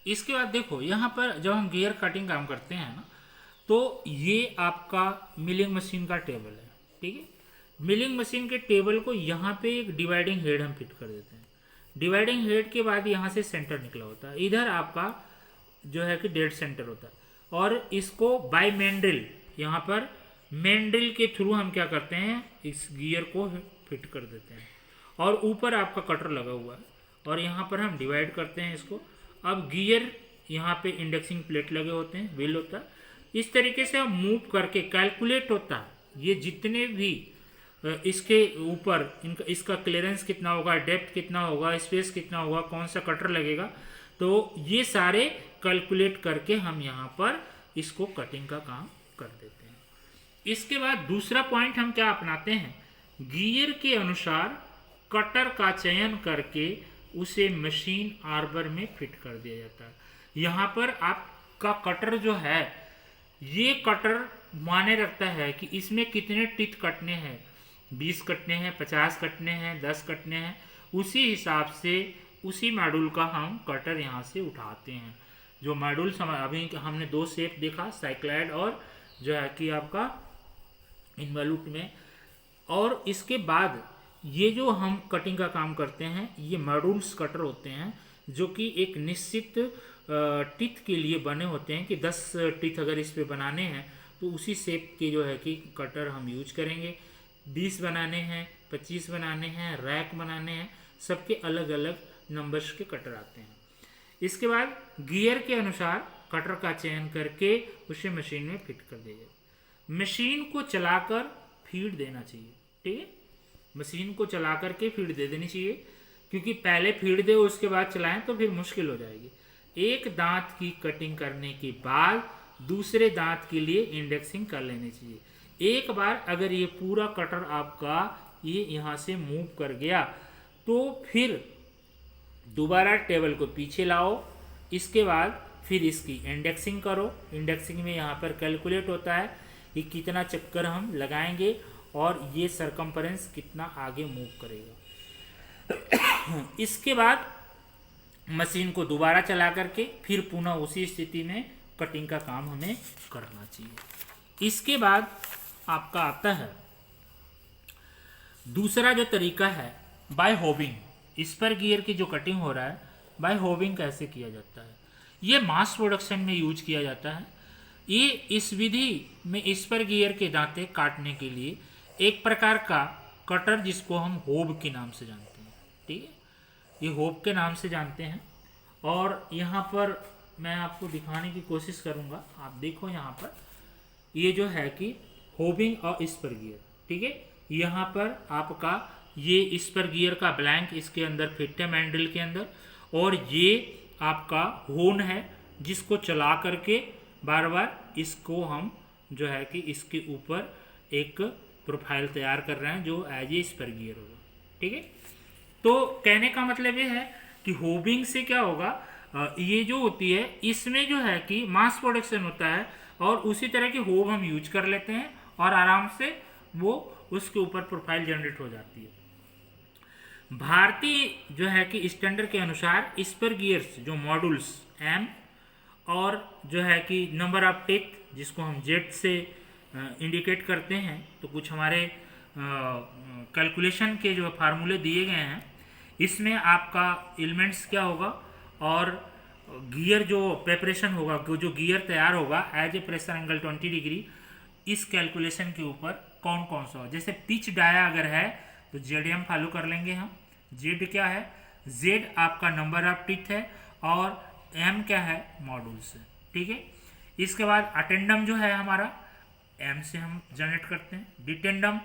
इसके बाद देखो यहाँ पर जब हम गियर कटिंग काम करते हैं ना, तो ये आपका मिलिंग मशीन का टेबल है, ठीक है। मिलिंग मशीन के टेबल को यहाँ पे एक डिवाइडिंग हेड हम फिट कर देते हैं। डिवाइडिंग हेड के बाद यहाँ से सेंटर निकला होता है, इधर आपका जो है कि डेड सेंटर होता है, और इसको बाय मैंड्रिल, यहाँ पर मैंड्रिल के थ्रू हम क्या करते हैं, इस गियर को फिट कर देते हैं। और ऊपर आपका कटर लगा हुआ है, और यहाँ पर हम डिवाइड करते हैं इसको। अब गियर यहाँ पे इंडेक्सिंग प्लेट लगे होते हैं, व्हील होता है। इस तरीके से हम मूव करके कैलकुलेट होता है ये जितने भी इसके ऊपर इनका इसका क्लियरेंस कितना होगा, डेप्थ कितना होगा, स्पेस कितना होगा, कौन सा कटर लगेगा, तो ये सारे कैलकुलेट करके हम यहाँ पर इसको कटिंग का काम कर देते हैं। इसके बाद दूसरा पॉइंट हम क्या अपनाते हैं, गियर के अनुसार कटर का चयन करके उसे मशीन आर्बर में फिट कर दिया जाता है। यहाँ पर आपका कटर जो है, ये कटर माने रखता है कि इसमें कितने टिथ कटने हैं, 20 कटने हैं, 50 कटने हैं, 10 कटने हैं। उसी हिसाब से उसी मॉड्यूल का हम कटर यहाँ से उठाते हैं। जो मॉड्यूल अभी हमने दो शेप देखा, साइक्लॉइड और जो है कि आपका इन्वॉल्यूट में। और इसके बाद ये जो हम कटिंग का काम करते हैं, ये मॉड्यूल्स कटर होते हैं जो कि एक निश्चित टिथ के लिए बने होते हैं कि 10 टिथ अगर इस पे बनाने हैं तो उसी शेप के जो है कि कटर हम यूज करेंगे। 20 बनाने हैं, 25 बनाने हैं, रैक बनाने हैं, सबके अलग अलग नंबर्स के कटर आते हैं। इसके बाद गियर के अनुसार कटर का चयन करके उसे मशीन में फिट कर दिया जाए। मशीन को चलाकर फीड देना चाहिए, ठीक है। मशीन को चला करके फीड दे देनी चाहिए, क्योंकि पहले फीड दे उसके बाद चलाएं तो फिर मुश्किल हो जाएगी। एक दांत की कटिंग करने के बाद दूसरे दांत के लिए इंडेक्सिंग कर लेनी चाहिए। एक बार अगर ये पूरा कटर आपका ये यहाँ से मूव कर गया तो फिर दोबारा टेबल को पीछे लाओ। इसके बाद फिर इसकी इंडेक्सिंग करो। इंडेक्सिंग में यहाँ पर कैलकुलेट होता है कि कितना चक्कर हम लगाएंगे और ये सरकम्फरेंस कितना आगे मूव करेगा। इसके बाद मशीन को दोबारा चला करके फिर पुनः उसी स्थिति में कटिंग का काम हमें करना चाहिए। इसके बाद आपका आता है दूसरा जो तरीका है बाय होविंग। इस पर गियर की जो कटिंग हो रहा है बाय होविंग कैसे किया जाता है, ये मास प्रोडक्शन में यूज किया जाता है। ये इस विधि में इस पर गियर के दांते काटने के लिए एक प्रकार का कटर जिसको हम होब के नाम से जानते हैं, ठीक है, ये होब के नाम से जानते हैं। और यहाँ पर मैं आपको दिखाने की कोशिश करूँगा, आप देखो यहाँ पर ये जो है कि होबिंग और इस पर गियर, ठीक है। यहाँ पर आपका ये इस पर गियर का ब्लैंक इसके अंदर फिट है मैंड्रिल के अंदर, और ये आपका होन है जिसको चला करके बार बार इसको हम जो है कि इसके ऊपर एक प्रोफाइल तैयार कर रहे हैं जो एज ए स्पर गियर होगा, ठीक है। तो कहने का मतलब ये है कि होबिंग से क्या होगा, ये जो होती है इसमें जो है कि मास प्रोडक्शन होता है और उसी तरह की होब हम यूज कर लेते हैं और आराम से वो उसके ऊपर प्रोफाइल जनरेट हो जाती है। भारतीय जो है कि स्टैंडर्ड के अनुसार स्पर गियर्स जो मॉड्यूल्स एम और जो है कि नंबर ऑफ टिथ जिसको हम जेड से इंडिकेट करते हैं, तो कुछ हमारे कैलकुलेशन के जो फार्मूले दिए गए हैं इसमें आपका एलिमेंट्स क्या होगा और गियर जो प्रेपरेशन होगा, जो गियर तैयार होगा as a pressure angle 20 degree, इस कैलकुलेशन के ऊपर कौन कौन सा हो। जैसे पिच डाया अगर है तो जेड एम फॉलो कर लेंगे हम। जेड क्या है, जेड आपका नंबर ऑफ टिथ है और एम क्या है, मॉड्यूल्स है, ठीक है। इसके बाद अटेंडम जो है हमारा एम से हम जनरेट करते हैं। डिटेंडम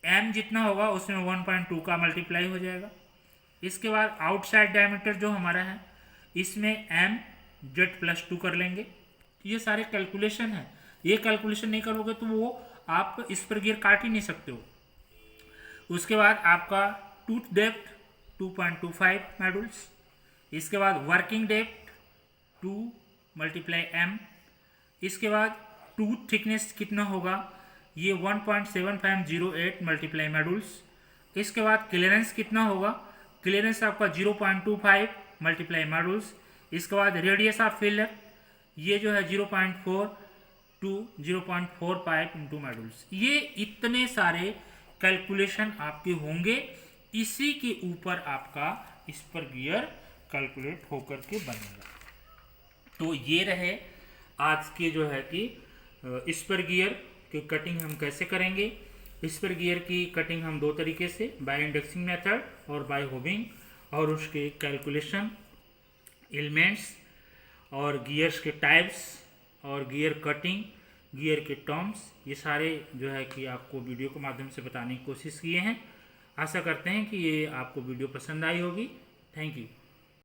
एम जितना होगा उसमें 1.2 का मल्टीप्लाई हो जाएगा। इसके बाद आउटसाइड डायमीटर जो हमारा है इसमें एम जेड प्लस 2 कर लेंगे। ये सारे कैलकुलेशन है, ये कैलकुलेशन नहीं करोगे तो वो आप इस पर गियर काट ही नहीं सकते हो। उसके बाद आपका टूथ डेप्थ 2.25 मॉड्यूल्स। इसके बाद वर्किंग डेप्थ 2 मल्टीप्लाई एम। इसके बाद टूथ थिकनेस कितना होगा, ये 1.7508 मल्टीप्लाई मॉड्यूल्स। इसके बाद क्लियरेंस कितना होगा, क्लियरेंस आपका 0.25 मल्टीप्लाई मॉड्यूल्स। इसके बाद रेडियस ऑफ फेलियर, ये जो है 0.4 टू 0.45 इंटू मॉड्यूल्स। ये इतने सारे कैलकुलेशन आपके होंगे, इसी के ऊपर आपका स्पर गियर कैलकुलेट होकर के बनेगा। तो ये रहे आज के जो है कि स्पर गियर की कटिंग हम कैसे करेंगे। स्पर गियर की कटिंग हम दो तरीके से, बाय इंडेक्सिंग मेथड और बाय होविंग, और उसके कैलकुलेशन, एलिमेंट्स और गियर्स के टाइप्स और गियर कटिंग, गियर के टर्म्स, ये सारे जो है कि आपको वीडियो के माध्यम से बताने की कोशिश किए हैं। आशा करते हैं कि ये आपको वीडियो पसंद आई होगी। Thank you.